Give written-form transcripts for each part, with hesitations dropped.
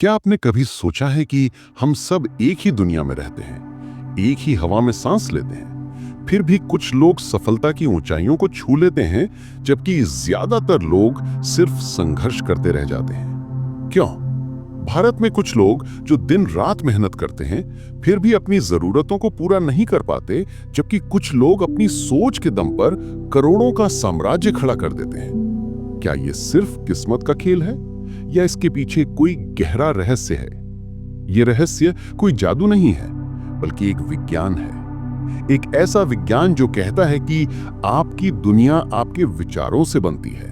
क्या आपने कभी सोचा है कि हम सब एक ही दुनिया में रहते हैं, एक ही हवा में सांस लेते हैं, फिर भी कुछ लोग सफलता की ऊंचाइयों को छू लेते हैं, जबकि ज्यादातर लोग सिर्फ संघर्ष करते रह जाते हैं। क्यों? भारत में कुछ लोग जो दिन रात मेहनत करते हैं, फिर भी अपनी जरूरतों को पूरा नहीं कर पाते, जबकि कुछ लोग अपनी सोच के दम पर करोड़ों का साम्राज्य खड़ा कर देते हैं। क्या ये सिर्फ किस्मत का खेल है, या इसके पीछे कोई गहरा रहस्य है? यह रहस्य कोई जादू नहीं है, बल्कि एक विज्ञान है। एक ऐसा विज्ञान जो कहता है कि आपकी दुनिया आपके विचारों से बनती है।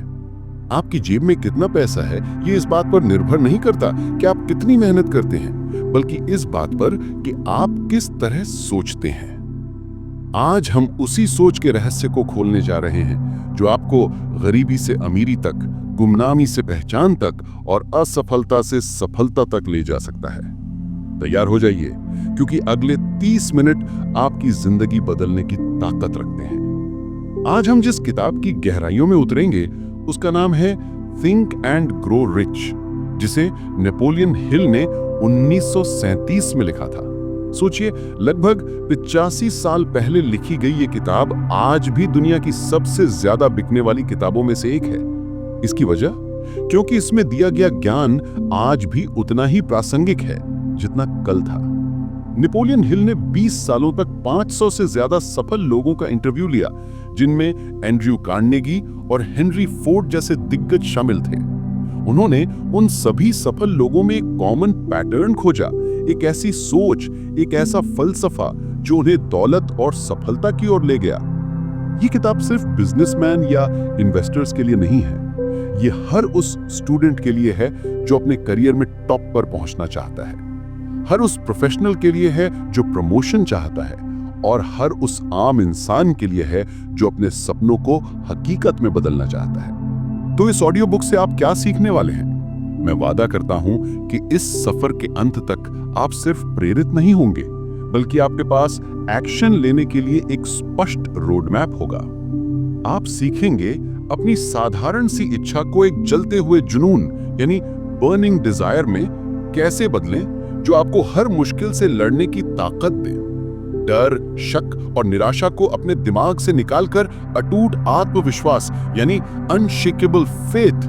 आपकी जेब में कितना पैसा है, यह इस बात पर निर्भर नहीं करता कि आप कितनी मेहनत करते हैं, बल्कि इस बात पर कि आप किस तरह सोचते हैं। आज हम उसी सोच के रहस्य को खोलने जा रहे हैं, जो आपको गरीबी से अमीरी तक, गुमनामी से पहचान तक और असफलता से सफलता तक ले जा सकता है। तैयार हो जाइए, क्योंकि अगले 30 मिनट आपकी जिंदगी बदलने की ताकत रखते हैं। आज हम जिस किताब की गहराइयों में उतरेंगे, उसका नाम है थिंक एंड ग्रो रिच, जिसे नेपोलियन हिल ने 1937 में लिखा था। सोचिए, लगभग 85 साल पहले लिखी गई ये किताब आज भी दुनिया की सबसे ज्यादा बिकने वाली किताबों में से एक है। इसकी वजह? क्योंकि इसमें दिया गया ज्ञान आज भी उतना ही प्रासंगिक है जितना कल था। नेपोलियन हिल ने 20 सालों तक 500 से ज्यादा सफल लोगों का इंटरव्यू लिया, जिनमें एंड्रयू कार्नेगी और हेनरी फोर्ड जैसे दिग्गज शामिल थे। उन्होंने उन सभी सफल लोगों में एक कॉमन पैटर्न खोजा, एक ऐसी सोच, एक ऐसा फलसफा जो उन्हें दौलत और सफलता की ओर ले गया। ये किताब सिर्फ बिजनेसमैन या इन्वेस्टर्स के लिए नहीं है, ये हर उस स्टूडेंट के लिए है जो अपने करियर में टॉप पर पहुंचना चाहता है, हर उस प्रोफेशनल के लिए है जो प्रमोशन चाहता है, और हर उस आम इंसान के लिए है जो अपने सपनों को हकीकत में बदलना चाहता है। तो इस ऑडियो बुक से आप क्या सीखने वाले हैं? मैं वादा करता हूं कि इस सफर के अंत तक आप सिर्फ प्रेरित नहीं होंगे, बल्कि आपके पास एक्शन लेने के लिए एक स्पष्ट रोड मैप होगा। आप सीखेंगे अपनी साधारण सी इच्छा को एक जलते हुए जुनून यानी बर्निंग डिजायर में कैसे बदलें, जो आपको हर मुश्किल से लड़ने की ताकत दे। डर, शक और निराशा को अपने दिमाग से निकालकर अटूट आत्मविश्वास यानी अनशेकेबल फेथ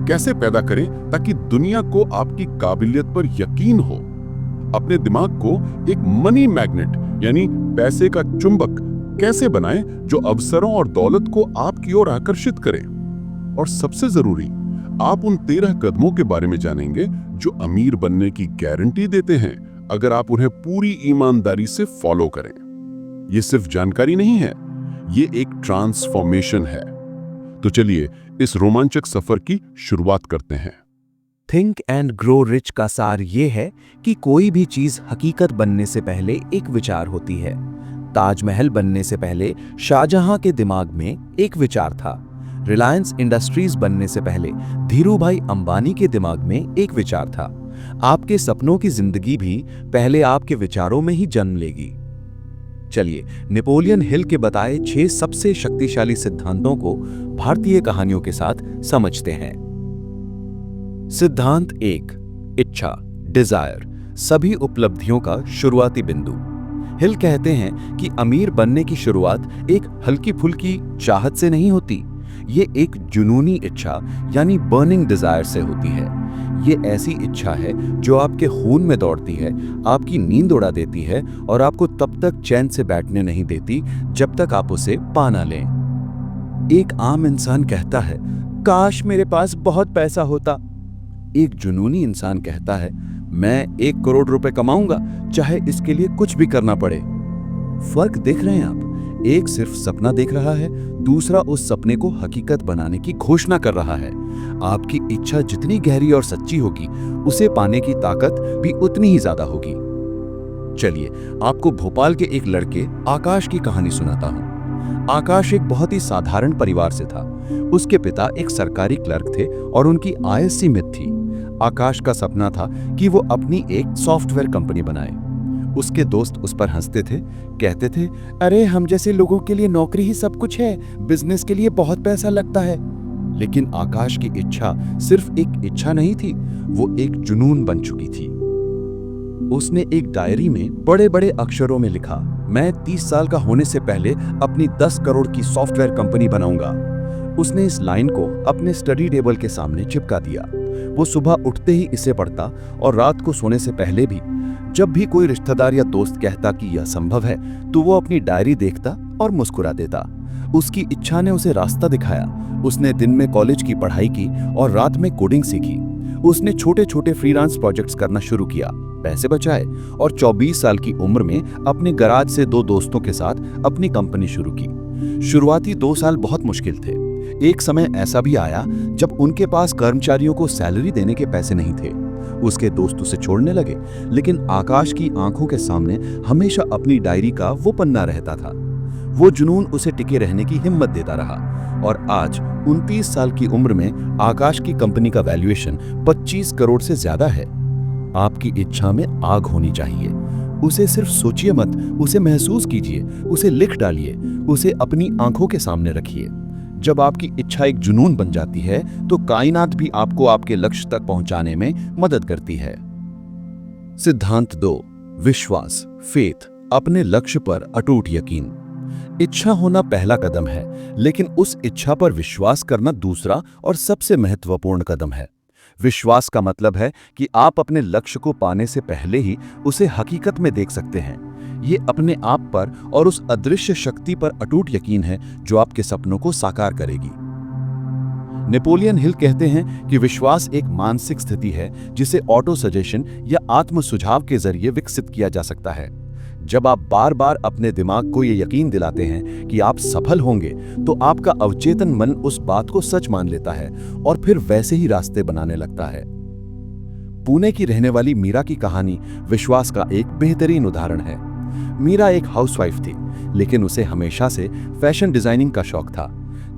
कैसे पैदा करें, ताकि दुनिया को आपकी काबिलियत पर यकीन हो। अपने दिमाग को एक मनी मैग्नेट यानी पैसे का चुंबक कैसे बनाएं, जो अवसरों और दौलत को आपकी ओर आकर्षित करें। और सबसे जरूरी, आप उन 13 कदमों के बारे में जानेंगे जो अमीर बनने की गारंटी देते हैं, अगर आप उन्हें पूरी ईमानदारी से फॉलो करें। ये सिर्फ जानकारी नहीं है, ये एक ट्रांसफॉर्मेशन है। तो चलिए इस रोमांचक सफर की शुरुआत करते हैं। थिंक एंड ग्रो रिच का सार ये है कि कोई भी चीज हकीकत बनने से पहले एक विचार होती है। ताजमहल बनने से पहले शाहजहां के दिमाग में एक विचार था। रिलायंस इंडस्ट्रीज बनने से पहले धीरूभाई अंबानी के दिमाग में एक विचार था। आपके सपनों की जिंदगी भी पहले आपके विचारों में ही जन्म लेगी। चलिए नेपोलियन हिल के बताए 6 सबसे शक्तिशाली सिद्धांतों को भारतीय कहानियों के साथ समझते हैं। सिद्धांत 1, इच्छा, डिजायर, सभी उपलब्धियों का शुरुआती बिंदु। हिल कहते हैं कि अमीर बनने की शुरुआत एक हल्की फुल्की चाहत से नहीं होती, ये एक जुनूनी इच्छा यानी बर्निंग डिजायर से होती है। ये ऐसी इच्छा है जो आपके खून में दौड़ती है, आपकी नींद उड़ा देती है और आपको तब तक चैन से बैठने नहीं देती जब तक आप उसे पा ना लें। एक आम इंसान कहता है, काश मेरे पास बहुत पैसा होता। एक जुनूनी इंसान कहता है, मैं 1 करोड़ रुपए कमाऊंगा, चाहे इसके लिए कुछ भी करना पड़े। फर्क देख रहे हैं आप? एक सिर्फ सपना देख रहा है, दूसरा उस सपने को हकीकत बनाने की घोषणा कर रहा है। आपकी इच्छा जितनी गहरी और सच्ची होगी, उसे पाने की ताकत भी उतनी ही ज्यादा होगी। चलिए आपको भोपाल के एक लड़के आकाश की कहानी सुनाता हूं। आकाश एक बहुत ही साधारण परिवार से था। उसके पिता एक सरकारी क्लर्क थे और उनकी आय सीमित थी। आकाश का सपना था कि वो अपनी एक सॉफ्टवेयर कंपनी बनाए। उसके दोस्त उस पर हंसते थे, कहते थे, अरे हम जैसे लोगों के लिए नौकरी ही सब कुछ है, बिजनेस के लिए बहुत पैसा लगता है। लेकिन आकाश की इच्छा सिर्फ एक इच्छा नहीं थी, वो एक जुनून बन चुकी थी। उसने एक डायरी में बड़े बड़े अक्षरों में लिखा, मैं 30 साल का होने से पहले अपनी 10 करोड़ की सॉफ्टवेयर कंपनी बनाऊंगा। उसने इस लाइन को अपने स्टडी टेबल के सामने चिपका दिया। वो सुबह उठते ही इसे पढ़ता और रात को सोने से पहले भी। जब भी कोई रिश्तेदार या दोस्त कहता कि यह संभव है, तो वो अपनी डायरी देखता और मुस्कुरा देता। उसकी इच्छा ने उसे रास्ता दिखाया। उसने दिन में कॉलेज की पढ़ाई की और रात में कोडिंग सीखी। उसने छोटे छोटे फ्रीलांस प्रोजेक्ट्स करना शुरू किया, पैसे बचाए और 24 साल की उम्र में अपने गराज से 2 दोस्तों के साथ अपनी कंपनी शुरू की। शुरुआती 2 साल बहुत मुश्किल थे। एक समय ऐसा भी आया जब उनके पास कर्मचारियों को सैलरी देने के पैसे नहीं थे। उसके दोस्त उसे छोड़ने लगे, लेकिन आकाश की आंखों के सामने हमेशा अपनी डायरी का वो पन्ना रहता था। वो जुनून उसे टिके रहने की हिम्मत देता रहा और आज 29 साल की उम्र में आकाश की कंपनी का वैल्यूएशन 25 करोड़ से ज्यादा है। आपकी इच्छा में आग होनी चाहिए। उसे सिर्फ सोचिए मत, उसे महसूस कीजिए, उसे लिख डालिए, उसे अपनी आंखों के सामने रखिए। जब आपकी इच्छा एक जुनून बन जाती है तो कायनात भी आपको आपके लक्ष्य तक पहुंचाने में मदद करती है। सिद्धांत 2, विश्वास, फेथ, अपने लक्ष्य पर अटूट यकीन। इच्छा होना पहला कदम है, लेकिन उस इच्छा पर विश्वास करना दूसरा और सबसे महत्वपूर्ण कदम है। विश्वास का मतलब है कि आप अपने लक्ष्य को पाने से पहले ही उसे हकीकत में देख सकते हैं। ये अपने आप पर और उस अदृश्य शक्ति पर अटूट यकीन है जो आपके सपनों को साकार करेगी। नेपोलियन हिल कहते हैं कि विश्वास एक मानसिक स्थिति है जिसे ऑटो सजेशन या आत्म सुझाव के जरिए विकसित किया जा सकता है। जब आप बार बार अपने दिमाग को ये यकीन दिलाते हैं कि आप सफल होंगे, तो आपका अवचेतन मन उस बात को सच मान लेता है और फिर वैसे ही रास्ते बनाने लगता है। पुणे की रहने वाली मीरा की कहानी विश्वास का एक बेहतरीन उदाहरण है। मीरा एक हाउसवाइफ थी, लेकिन उसे हमेशा से फैशन डिजाइनिंग का शौक था।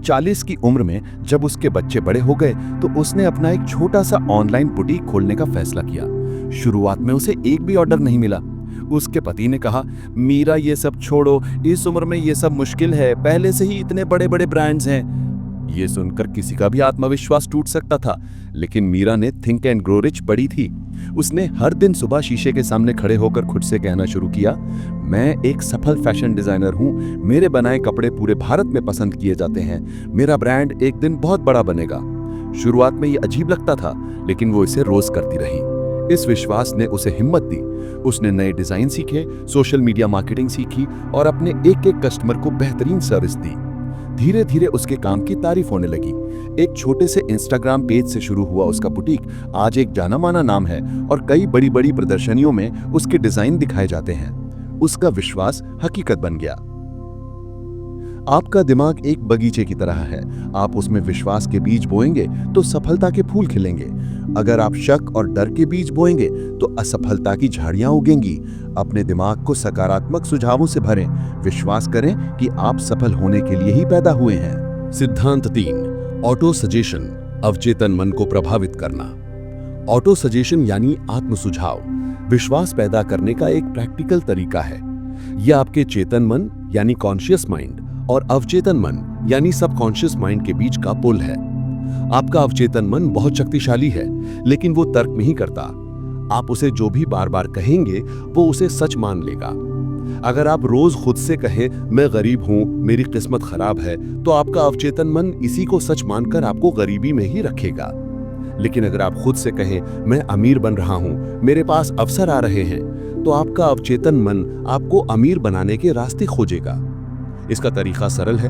40 की उम्र में जब उसके बच्चे बड़े हो गए तो उसने अपना एक छोटा सा ऑनलाइन बुटीक खोलने का फैसला किया। शुरुआत में उसे एक भी ऑर्डर नहीं मिला। उसके पति ने कहा, मीरा ये सब छोड़ो, इस उम्र में ये सब मुश्किल है, पहले से ही इतने बड़े बड़े ब्रांड्स हैं। ये सुनकर किसी का भी आत्मविश्वास टूट सकता था, लेकिन मीरा ने थिंक एंड ग्रो रिच पढ़ी थी। उसने हर दिन सुबह शीशे के सामने खड़े होकर खुद से कहना शुरू किया, मैं एक सफल फैशन डिजाइनर हूँ, मेरे बनाए कपड़े पूरे भारत में पसंद किए जाते हैं, मेरा ब्रांड एक दिन बहुत बड़ा बनेगा। शुरुआत में ये अजीब लगता था, लेकिन वो इसे रोज करती रही। इस विश्वास ने उसे हिम्मत दी। उसने नए डिजाइन सीखे, सोशल मीडिया मार्केटिंग सीखी और अपने एक एक कस्टमर को बेहतरीन सर्विस दी। धीरे धीरे उसके काम की तारीफ होने लगी। एक छोटे से इंस्टाग्राम पेज से शुरू हुआ उसका बुटीक आज एक जाना माना नाम है और कई बड़ी बड़ी प्रदर्शनियों में उसके डिजाइन दिखाए जाते हैं। उसका विश्वास हकीकत बन गया। आपका दिमाग एक बगीचे की तरह है। आप उसमें विश्वास के बीज बोएंगे तो सफलता के फूल खिलेंगे। अगर आप शक और डर के बीज बोएंगे तो असफलता की झाड़ियां उगेंगी। अपने दिमाग को सकारात्मक सुझावों से भरें। विश्वास करें कि आप सफल होने के लिए ही पैदा हुए हैं। सिद्धांत 3, ऑटो सजेशन, अवचेतन मन को प्रभावित करना। ऑटो सजेशन यानी आत्म सुझाव विश्वास पैदा करने का एक प्रैक्टिकल तरीका है। यह आपके चेतन मन यानी कॉन्शियस माइंड और अवचेतन मन यानी सबकॉन्शियस माइंड के बीच का पुल है। आपका अवचेतन मन बहुत शक्तिशाली है, लेकिन वो तर्क नहीं करता। आप उसे जो भी बार बार कहेंगे वो उसे सच मान लेगा। अगर आप रोज खुद से कहें मैं गरीब हूं, मेरी किस्मत खराब है, तो आपका अवचेतन मन इसी को सच मानकर आपको गरीबी में ही रखेगा। लेकिन अगर आप खुद से कहें मैं अमीर बन रहा हूं, मेरे पास अवसर आ रहे हैं, तो आपका अवचेतन मन आपको अमीर बनाने के रास्ते खोजेगा। इसका तरीका सरल है।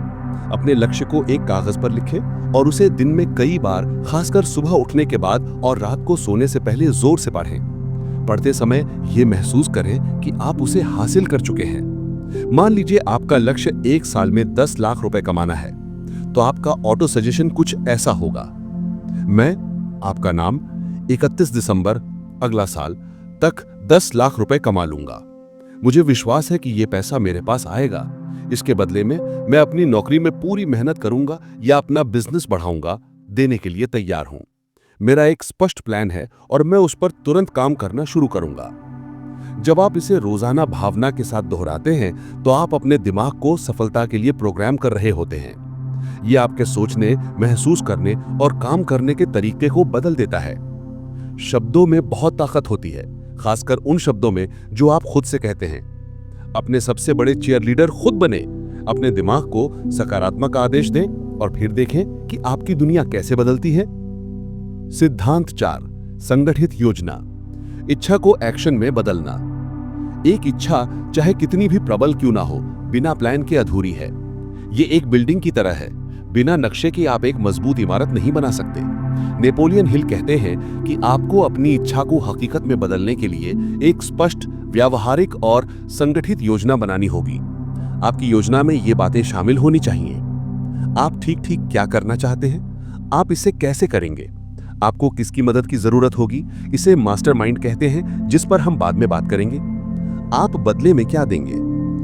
अपने लक्ष्य को एक कागज पर लिखें और उसे दिन में कई बार, खासकर सुबह उठने के बाद और रात को सोने से पहले जोर से पढ़ें। पढ़ते समय यह महसूस करें कि आप उसे हासिल कर चुके हैं। मान लीजिए आपका लक्ष्य 1 साल में 10 लाख रुपए कमाना है, तो आपका ऑटो सजेशन कुछ ऐसा होगा, मैं, आपका नाम, 31 दिसंबर अगला साल तक 10 लाख रुपए कमा लूंगा। मुझे विश्वास है कि यह पैसा मेरे पास आएगा। इसके बदले में मैं अपनी नौकरी में पूरी मेहनत करूंगा या अपना बिजनेस बढ़ाऊंगा, देने के लिए तैयार हूं। मेरा एक स्पष्ट प्लान है और मैं उस पर तुरंत काम करना शुरू करूंगा। जब आप इसे रोजाना भावना के साथ दोहराते हैं तो आप अपने दिमाग को सफलता के लिए प्रोग्राम कर रहे होते हैं। ये आपके सोचने, महसूस करने और काम करने के तरीके को बदल देता है। शब्दों में बहुत ताकत होती है, खासकर उन शब्दों में जो आप खुद से कहते हैं। अपने सबसे बड़े चीयरलीडर खुद बने। अपने दिमाग को सकारात्मक आदेश दें और फिर देखें कि आपकी दुनिया कैसे बदलती है। सिद्धांत 4, संगठित योजना। इच्छा को एक्शन में बदलना। एक इच्छा चाहे कितनी भी प्रबल क्यों ना हो, बिना प्लान के अधूरी है। ये एक बिल्डिंग की तरह है, बिना नक्शे के आप एक मजबूत इमारत नहीं बना सकते। नेपोलियन हिल कहते हैं कि आपको अपनी इच्छा को हकीकत में बदलने के लिए एक स्पष्ट, व्यावहारिक और संगठित योजना बनानी होगी। आपकी योजना में ये बातें शामिल होनी चाहिए। आप ठीक क्या करना चाहते हैं, आप इसे कैसे करेंगे, आपको किसकी मदद की जरूरत होगी, इसे मास्टरमाइंड कहते हैं, जिस पर हम बाद में बात करेंगे। आप बदले में क्या देंगे,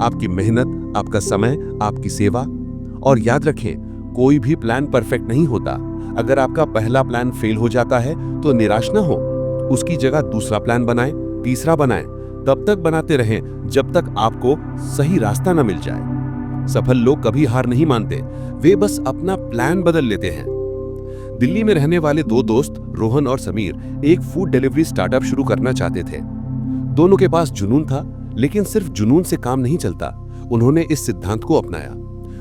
आपकी मेहनत, आपका समय, आपकी सेवा। और याद रखें, कोई भी प्लान परफेक्ट नहीं होता। अगर आपका पहला प्लान फेल हो जाता है तो निराश ना हो, उसकी जगह दूसरा प्लान बनाएं, तीसरा बनाएं, तब तक बनाते रहें जब तक आपको सही रास्ता न मिल जाए। सफल लोग कभी हार नहीं मानते, वे बस अपना प्लान बदल लेते हैं। दिल्ली में रहने वाले दो दोस्त रोहन और समीर एक फूड डिलीवरी स्टार्टअप शुरू करना चाहते थे। दोनों के पास जुनून था, लेकिन सिर्फ जुनून से काम नहीं चलता। उन्होंने इस सिद्धांत को अपनाया।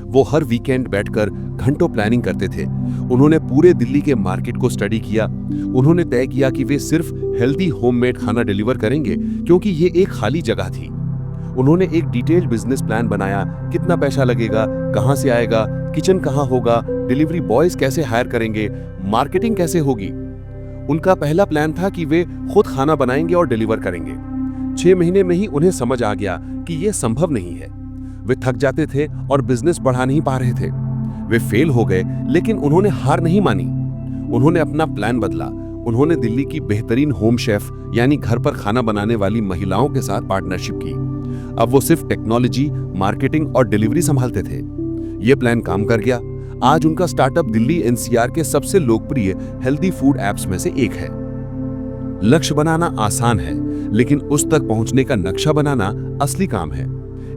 वो हर वीकेंड बैठकर घंटों प्लानिंग करते थे। उन्होंने पूरे दिल्ली के मार्केट को स्टडी किया। उन्होंने तय किया कि वे सिर्फ हेल्दी होममेड खाना डिलीवर करेंगे, क्योंकि ये एक खाली जगह थी। उन्होंने एक डिटेल्ड बिजनेस प्लान बनाया, कितना पैसा लगेगा, कहां से आएगा, किचन कहां होगा, डिलीवरी बॉयज कैसे हायर करेंगे, मार्केटिंग कैसे होगी। उनका पहला प्लान था कि वे खुद खाना बनाएंगे और डिलीवर करेंगे। 6 महीने में ही उन्हें समझ आ गया कि यह संभव नहीं है। वे थक जाते थे और बिजनेस बढ़ा नहीं पा रहे थे। वे फेल हो गए, लेकिन उन्होंने हार नहीं मानी। उन्होंने अपना प्लान बदला। उन्होंने दिल्ली की बेहतरीन होम शेफ यानी घर पर खाना बनाने वाली महिलाओं के साथ पार्टनरशिप की। अब वो सिर्फ टेक्नोलॉजी, मार्केटिंग और डिलीवरी संभालते थे। ये प्लान काम कर गया। आज उनका स्टार्टअप दिल्ली एनसीआर के सबसे लोकप्रिय हेल्दी फूड ऐप्स में से एक है। लक्ष्य बनाना आसान है, लेकिन उस तक पहुंचने का नक्शा बनाना असली काम है।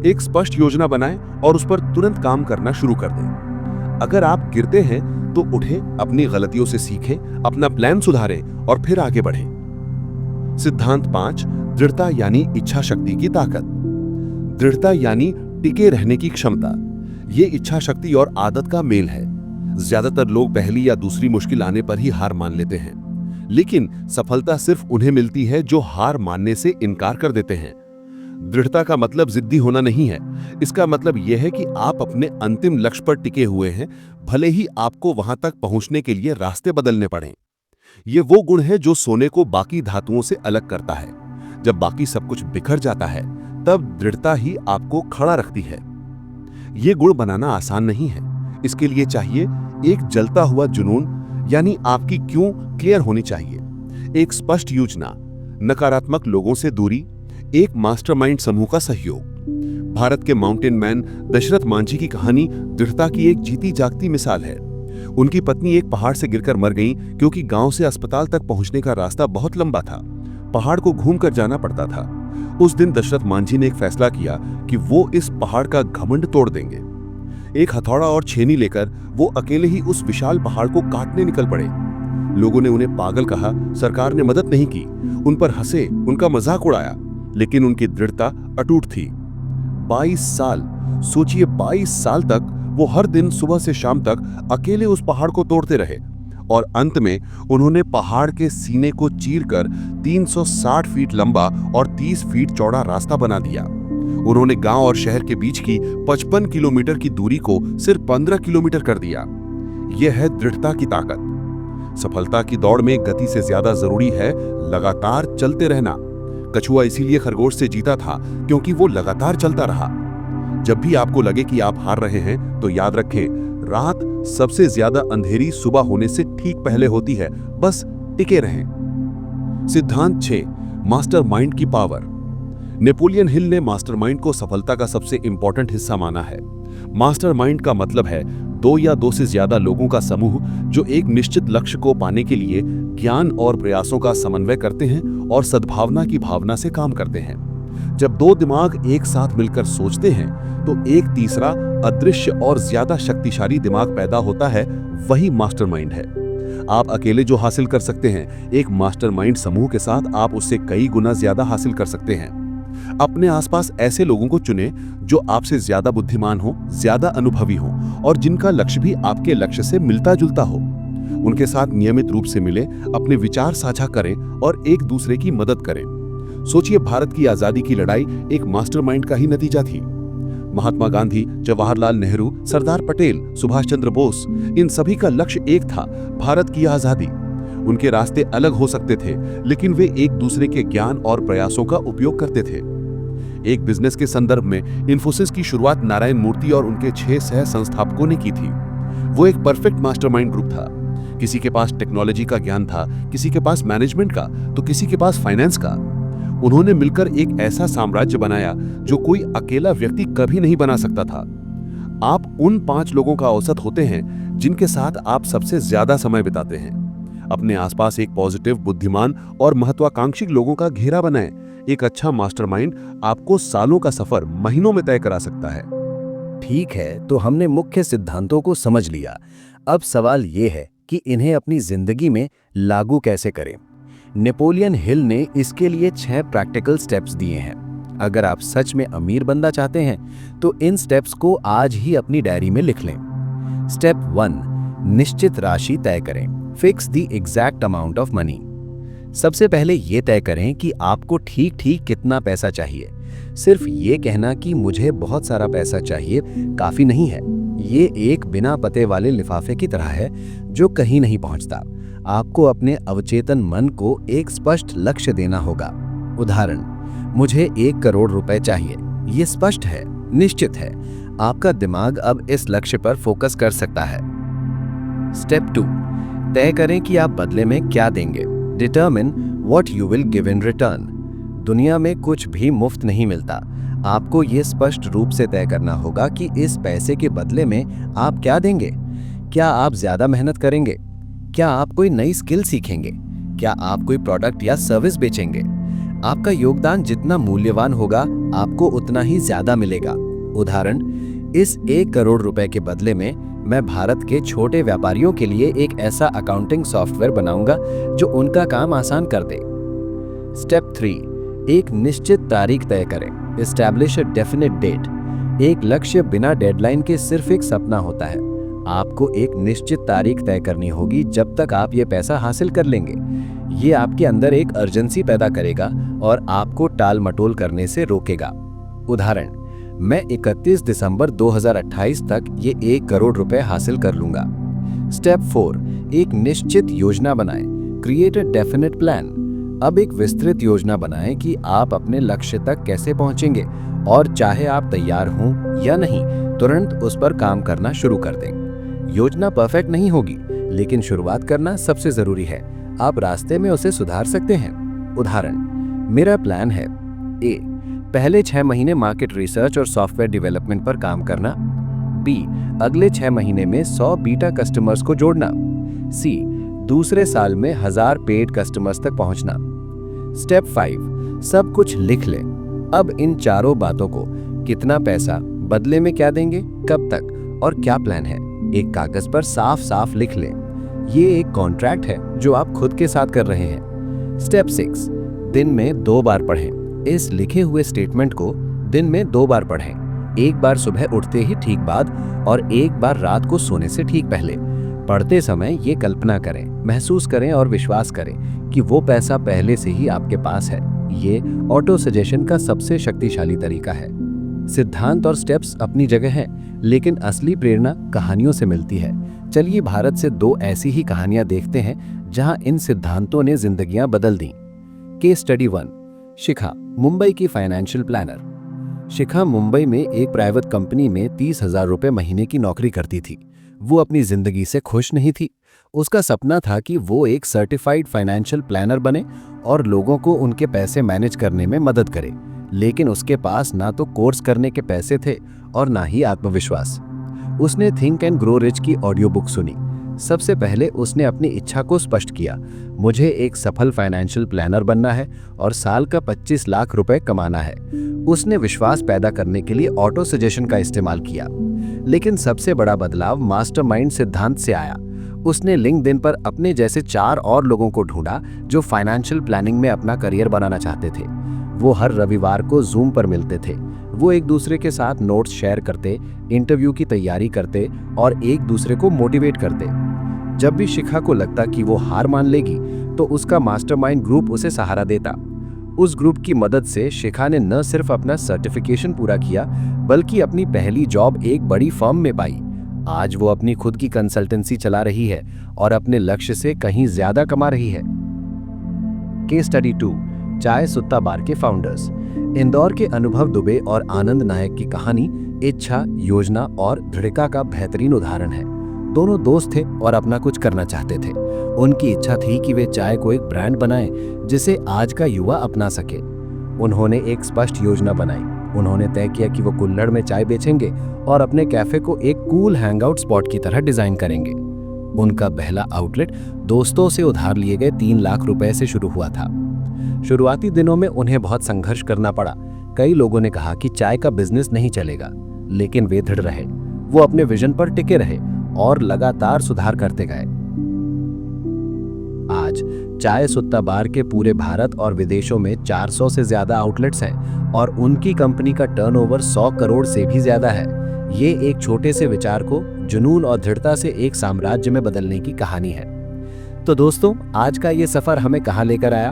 एक स्पष्ट योजना बनाएं और उस पर तुरंत काम करना शुरू कर दें। अगर आप गिरते हैं तो उठें, अपनी गलतियों से सीखें, अपना प्लान सुधारें और फिर आगे बढ़ें। सिद्धांत 5, दृढ़ता यानी इच्छा शक्ति की ताकत। दृढ़ता यानी टिके रहने की क्षमता। ये इच्छा शक्ति और आदत का मेल है। ज्यादातर लोग पहली या दूसरी मुश्किल आने पर ही हार मान लेते हैं, लेकिन सफलता सिर्फ उन्हें मिलती है जो हार मानने से इनकार कर देते हैं। दृढ़ता का मतलब जिद्दी होना नहीं है। इसका मतलब यह है कि आप अपने अंतिम लक्ष्य पर टिके हुए हैं, भले ही आपको वहां तक पहुंचने के लिए रास्ते बदलने पड़ें। यह वो गुण है जो सोने को बाकी धातुओं से अलग करता है। जब बाकी सब कुछ बिखर जाता है, तब दृढ़ता ही आपको खड़ा रखती है। यह गुण बनाना आसान नहीं है। इसके लिए चाहिए एक जलता हुआ जुनून, यानी आपकी क्यों क्लियर होनी चाहिए, एक स्पष्ट योजना, नकारात्मक लोगों से दूरी, एक मास्टरमाइंड समूह का सहयोग। भारत के माउंटेन मैन दशरथ मांझी की कहानी दृढ़ता की एक जीती जागती मिसाल है। उनकी पत्नी एक पहाड़ से गिरकर मर गई, क्योंकि गांव से अस्पताल तक पहुंचने का रास्ता बहुत लंबा था। पहाड़ को घूमकर जाना पड़ता था। उस दिन दशरथ मांझी ने एक फैसला किया कि वो इस पहाड़ का घमंड तोड़ देंगे। एक हथौड़ा और छेनी लेकर वो अकेले ही उस विशाल पहाड़ को काटने निकल पड़े। लोगों ने उन्हें पागल कहा, सरकार ने मदद नहीं की, उन पर हंसे, उनका मजाक उड़ाया, लेकिन उनकी दृढ़ता अटूट थी। 22 साल, सोचिए 22 साल तक वो हर दिन सुबह से शाम तक अकेले उस पहाड़ को तोड़ते रहे, और अंत में उन्होंने पहाड़ के सीने को चीरकर 360 फीट लंबा और 30 फीट चौड़ा रास्ता बना दिया। उन्होंने गांव और शहर के बीच की 55 किलोमीटर की दूरी को सिर्फ 15 किलोमीटर कर दिया। यह है दृढ़ता की ताकत। सफलता की दौड़ में गति से ज्यादा जरूरी है लगातार चलते रहना। कछुआ इसीलिए खरगोश से जीता था, क्योंकि वो लगातार चलता रहा। जब भी आपको लगे कि आप हार रहे हैं, तो याद रखें, रात सबसे ज्यादा अंधेरी सुबह होने से ठीक पहले होती है। बस टिके रहें। सिद्धांत 6, मास्टरमाइंड की पावर। नेपोलियन हिल ने मास्टरमाइंड को सफलता का सबसे इंपॉर्टेंट हिस्सा माना है। मास्टरमाइंड का मतलब है 2 या 2 से ज्यादा लोगों का समूह जो एक निश्चित लक्ष्य को पाने के लिए ज्ञान और प्रयासों का समन्वय करते हैं और सद्भावना की भावना से काम करते हैं। जब दो दिमाग एक साथ मिलकर सोचते हैं तो एक तीसरा अदृश्य और ज्यादा शक्तिशाली दिमाग पैदा होता है, वही मास्टरमाइंड है। आप अकेले जो हासिल कर सकते हैं, एक मास्टरमाइंड समूह के साथ आप उससे कई गुना ज्यादा हासिल कर सकते हैं। अपने आसपास ऐसे लोगों को चुनें जो आपसे ज्यादा बुद्धिमान हो, ज्यादा अनुभवी हो और जिनका लक्ष्य भी आपके लक्ष्य से मिलता जुलता हो। उनके साथ नियमित रूप से मिलें, अपने विचार साझा करें और एक दूसरे की मदद करें। सोचिए, भारत की आजादी की लड़ाई एक मास्टरमाइंड का ही नतीजा थी। महात्मा गांधी, जवाहरलाल नेहरू, सरदार पटेल, सुभाष चंद्र बोस, इन सभी का लक्ष्य एक था, भारत की आजादी। उनके रास्ते अलग हो सकते थे, लेकिन वे एक दूसरे के ज्ञान और प्रयासों का उपयोग करते थे। एक बिजनेस के संदर्भ में इन्फोसिस की शुरुआत नारायण मूर्ति और उनके 6 सह संस्थापकों ने की थी। वो एक परफेक्ट मास्टरमाइंड ग्रुप था। किसी के पास टेक्नोलॉजी का ज्ञान था, किसी के पास मैनेजमेंट का, तो किसी के पास फाइनेंस का। उन्होंने मिलकर एक ऐसा साम्राज्य बनाया जो कोई अकेला व्यक्ति कभी नहीं बना सकता था। आप उन 5 लोगों का औसत होते हैं जिनके साथ आप सबसे ज्यादा समय बिताते हैं। अपने आसपास एक पॉजिटिव, बुद्धिमान और महत्वाकांक्षी लोगों का घेरा बनाएं। एक अच्छा मास्टरमाइंड आपको सालों का सफर महीनों में तय करा सकता है। ठीक है, तो हमने मुख्य सिद्धांतों को समझ लिया। अब सवाल ये है कि इन्हें अपनी जिंदगी में लागू कैसे करें। नेपोलियन हिल ने इसके लिए 6 प्रैक्टिकल स्टेप्स दिए हैं। अगर आप सच में अमीर बनना चाहते हैं तो इन स्टेप्स को आज ही अपनी डायरी में लिख लें। स्टेप 1, निश्चित राशि तय करें। Fix the exact amount of money. सबसे पहले ये तय करें कि आपको ठीक ठीक कितना पैसा चाहिए। सिर्फ ये कहना कि मुझे बहुत सारा पैसा चाहिए काफी नहीं है। ये एक बिना पते वाले लिफाफे की तरह है जो कहीं नहीं पहुंचता। आपको अपने अवचेतन मन को एक स्पष्ट लक्ष्य देना होगा। उदाहरण, मुझे 1 करोड़ रुपए चाहिए। ये स्पष्ट है, निश्चित है। आपका दिमाग अब इस लक्ष्य पर फोकस कर सकता है। स्टेप 2, तय करें कि आप बदले में क्या देंगे। Determine what you will give in return. दुनिया में कुछ भी मुफ्त नहीं मिलता। आपको ये स्पष्ट रूप से तय करना होगा कि इस पैसे के बदले में आप क्या देंगे। क्या आप ज्यादा मेहनत करेंगे? क्या आप कोई नई स्किल सीखेंगे? क्या आप कोई प्रोडक्ट या सर्विस बेचेंगे? आपका योगदान जितना मूल्यवान होगा, आपको उतना ही ज्यादा मिलेगा। उदाहरण, इस 1 करोड़ रुपए के बदले में मैं भारत के छोटे व्यापारियों के लिए एक ऐसा अकाउंटिंग सॉफ्टवेयर बनाऊंगा जो उनका काम आसान कर दे। स्टेप 3, एक निश्चित तारीख तय करें। Establish a definite date. एक लक्ष्य बिना डेडलाइन के सिर्फ एक सपना होता है। आपको एक निश्चित तारीख तय करनी होगी जब तक आप ये पैसा हासिल कर लेंगे। ये आपके अंदर एक अर्जेंसी पैदा करेगा और आपको टाल मटोल करने से रोकेगा। उदाहरण, मैं 31 दिसंबर 2028 तक ये 1 करोड़ रुपए हासिल कर लूंगा। स्टेप 4, एक निश्चित योजना बनाएं। Create a definite plan. अब एक विस्तृत योजना बनाएं कि आप अपने लक्ष्य तक कैसे पहुंचेंगे और चाहे आप तैयार हों या नहीं, तुरंत उस पर काम करना शुरू कर दें। योजना परफेक्ट नहीं होगी, लेकिन शुरुआत करना सबसे जरूरी है। आप रास्ते में उसे सुधार सकते हैं। उदाहरण, मेरा प्लान है ए, पहले 6 महीने मार्केट रिसर्च और सॉफ्टवेयर डेवलपमेंट पर काम करना। बी, अगले 6 महीने में 100 बीटा कस्टमर्स को जोड़ना। सी, दूसरे साल में 1000 पेड कस्टमर्स तक पहुंचना। स्टेप 5, सब कुछ लिख लें। अब इन चारों बातों को, कितना पैसा, बदले में क्या देंगे, कब तक और क्या प्लान है, एक कागज पर साफ साफ लिख लें। ये एक कॉन्ट्रैक्ट है जो आप खुद के साथ कर रहे हैं। स्टेप 6, दिन में 2 बार पढ़ें। इस लिखे हुए स्टेटमेंट को दिन में 2 बार पढ़ें। एक बार सुबह उठते ही ठीक बाद और एक बार रात को सोने से ठीक पहले। पढ़ते समय ये कल्पना करें, महसूस करें और विश्वास करें कि वो पैसा पहले से ही आपके पास है। ये ऑटो सजेशन का सबसे शक्तिशाली तरीका है। सिद्धांत और स्टेप्स अपनी जगह हैं, लेकिन असली प्रेरणा कहानियों से मिलती है। चलिए भारत से 2 ऐसी ही कहानियां देखते हैं जहां इन सिद्धांतों ने जिंदगियां बदल दी। केस स्टडी 1, शिखा, मुंबई की फाइनेंशियल प्लानर। शिखा मुंबई में एक प्राइवेट कंपनी में 30,000 रुपए महीने की नौकरी करती थी। वो अपनी जिंदगी से खुश नहीं थी। उसका सपना था कि वो एक सर्टिफाइड फाइनेंशियल प्लानर बने और लोगों को उनके पैसे मैनेज करने में मदद करे, लेकिन उसके पास ना तो कोर्स करने के पैसे थे और ना ही आत्मविश्वास। उसने थिंक एंड ग्रो रिच की ऑडियो बुक सुनी, सबसे पहले उसने अपनी इच्छा को स्पष्ट किया। मुझे एक सफल फाइनेंशियल प्लानर बनना है और साल का 25 लाख रुपए कमाना है। उसने विश्वास पैदा करने के लिए ऑटो सजेशन का इस्तेमाल किया। लेकिन सबसे बड़ा बदलाव मास्टरमाइंड सिद्धांत से आया। उसने लिंक्डइन पर अपने जैसे 4 और लोगों को ढूंढा जो फाइनेंशियल प्लानिंग में अपना करियर बनाना चाहते थे। वो हर रविवार को जूम पर मिलते थे। वो एक दूसरे के साथ नोट्स शेयर करते, इंटरव्यू की तैयारी करते और एक दूसरे को मोटिवेट करते। जब भी शिखा को लगता कि वो हार मान लेगी तो उसका मास्टरमाइंड ग्रुप उसे सहारा देता। उस ग्रुप की मदद से शिखा ने न सिर्फ अपना सर्टिफिकेशन पूरा किया बल्कि अपनी पहली जॉब एक बड़ी फर्म में पाई। आज वो अपनी खुद की कंसल्टेंसी चला रही है और अपने लक्ष्य से कहीं ज्यादा कमा रही है। केस स्टडी 2, चाय सुत्ता बार के फाउंडर्स। इंदौर के अनुभव दुबे और आनंद नायक की कहानी इच्छा, योजना और दृढ़ता का बेहतरीन उदाहरण है। दोनों दोस्त थे और अपना कुछ करना चाहते थे। उनकी इच्छा थी कि वे चाय को एक ब्रांड बनाएं जिसे आज का युवा अपना सके। उन्होंने एक स्पष्ट योजना बनाई। उन्होंने तय किया कि वो कुल्हड़ में चाय बेचेंगे और अपने कैफे को एक कूल हैंगआउट स्पॉट की तरह डिजाइन करेंगे। उनका पहला आउटलेट दोस्तों से उधार लिए गए 3 लाख रुपए से शुरू हुआ था। शुरुआती दिनों में उन्हें बहुत संघर्ष करना पड़ा। कई लोगों ने कहा कि चाय का बिजनेस नहीं चलेगा, लेकिन वे दृढ़ रहे। वो अपने विजन पर टिके रहे और लगातार सुधार करते गए। आज चाय सुत्ता बार के पूरे भारत और विदेशों में 400 से ज्यादा आउटलेट्स हैं और उनकी कंपनी का टर्नओवर 100 करोड़ से भी ज्यादा है। ये एक छोटे से विचार को जुनून और दृढ़ता से एक साम्राज्य में बदलने की कहानी है। तो दोस्तों, आज का ये सफर हमें कहाँ लेकर आया?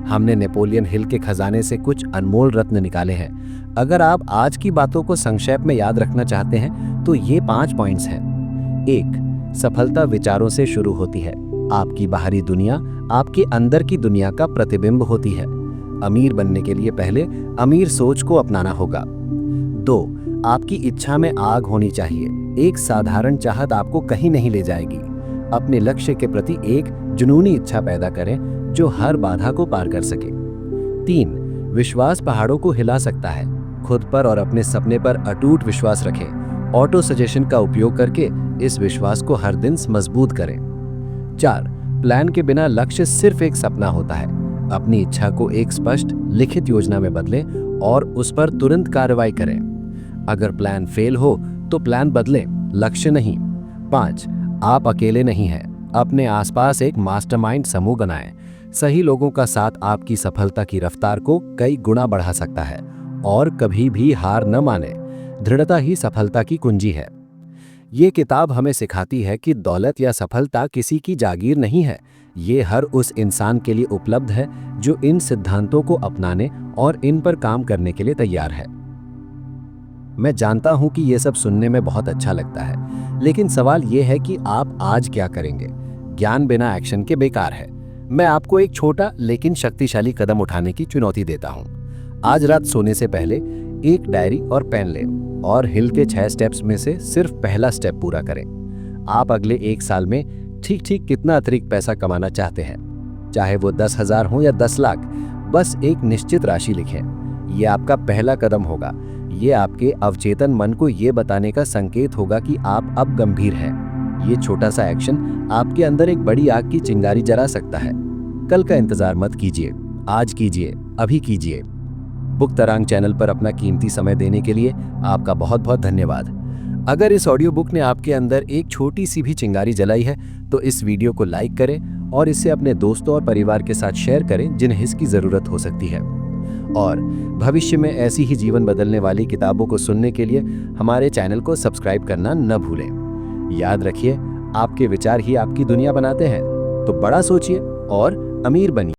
हमने नेपोलियन हिल के खजाने से कुछ अनमोल रत्न निकाले हैं। अगर आप आज की बातों को संक्षेप में याद रखना चाहते हैं तो ये 5 पॉइंट्स हैं। 1. सफलता विचारों से शुरू होती है। आपकी बाहरी दुनिया आपके अंदर की दुनिया का प्रतिबिंब होती है। अमीर बनने के लिए पहले अमीर सोच को अपनाना होगा। 2. आपकी इच्छा में आग होनी चाहिए। एक साधारण चाहत आपको कहीं नहीं ले जाएगी। अपने लक्ष्य के प्रति एक जुनूनी इच्छा पैदा करें जो हर बाधा को पार कर सके। 3. विश्वास पहाड़ों को हिला सकता है। खुद पर और अपने सपने पर अटूट विश्वास रखें। ऑटो सजेशन का उपयोग करके इस विश्वास को हर दिन मजबूत करें। 4. प्लान के बिना लक्ष्य सिर्फ एक सपना होता है। अपनी इच्छा को एक स्पष्ट लिखित योजना में बदलें और उस पर तुरंत कार्रवाई करें। अगर प्लान फेल हो तो प्लान बदलें, लक्ष्य नहीं। 5. आप अकेले नहीं हैं। अपने आसपास एक मास्टरमाइंड समूह बनाएं। सही लोगों का साथ आपकी सफलता की रफ्तार को कई गुना बढ़ा सकता है। और कभी भी हार न माने। दृढ़ता ही सफलता की कुंजी है। ये किताब हमें सिखाती है कि दौलत या सफलता किसी की जागीर नहीं है। ये हर उस इंसान के लिए उपलब्ध है जो इन सिद्धांतों को अपनाने और इन पर काम करने के लिए तैयार है। मैं जानता हूं कि ये सब सुनने में बहुत अच्छा लगता है, लेकिन सवाल ये है कि आप आज क्या करेंगे? ज्ञान बिना एक्शन के बेकार है। मैं आपको एक छोटा लेकिन शक्तिशाली कदम उठाने की चुनौती देता हूं। आज रात सोने से पहले एक डायरी और पेन लें और हिल के 6 स्टेप्स में से सिर्फ पहला स्टेप पूरा करें। आप अगले 1 साल में ठीक ठीक कितना अतिरिक्त पैसा कमाना चाहते हैं, चाहे वो 10,000 हो या 10 लाख, बस एक निश्चित राशि लिखें। ये आपका पहला कदम होगा। ये आपके अवचेतन मन को ये बताने का संकेत होगा कि आप अब गंभीर हैं। ये छोटा सा एक्शन आपके अंदर एक बड़ी आग की चिंगारी जला सकता है। कल का इंतजार मत कीजिए, आज कीजिए, अभी कीजिए। बुक तरंग चैनल पर अपना कीमती समय देने के लिए आपका बहुत बहुत धन्यवाद। अगर इस ऑडियो बुक ने आपके अंदर एक छोटी सी भी चिंगारी जलाई है तो इस वीडियो को लाइक करें और इसे अपने दोस्तों और परिवार के साथ शेयर करें जिन्हें इसकी जरूरत हो सकती है। और भविष्य में ऐसी ही जीवन बदलने वाली किताबों को सुनने के लिए हमारे चैनल को सब्सक्राइब करना न भूलें। याद रखिए, आपके विचार ही आपकी दुनिया बनाते हैं। तो बड़ा सोचिए और अमीर बनिए।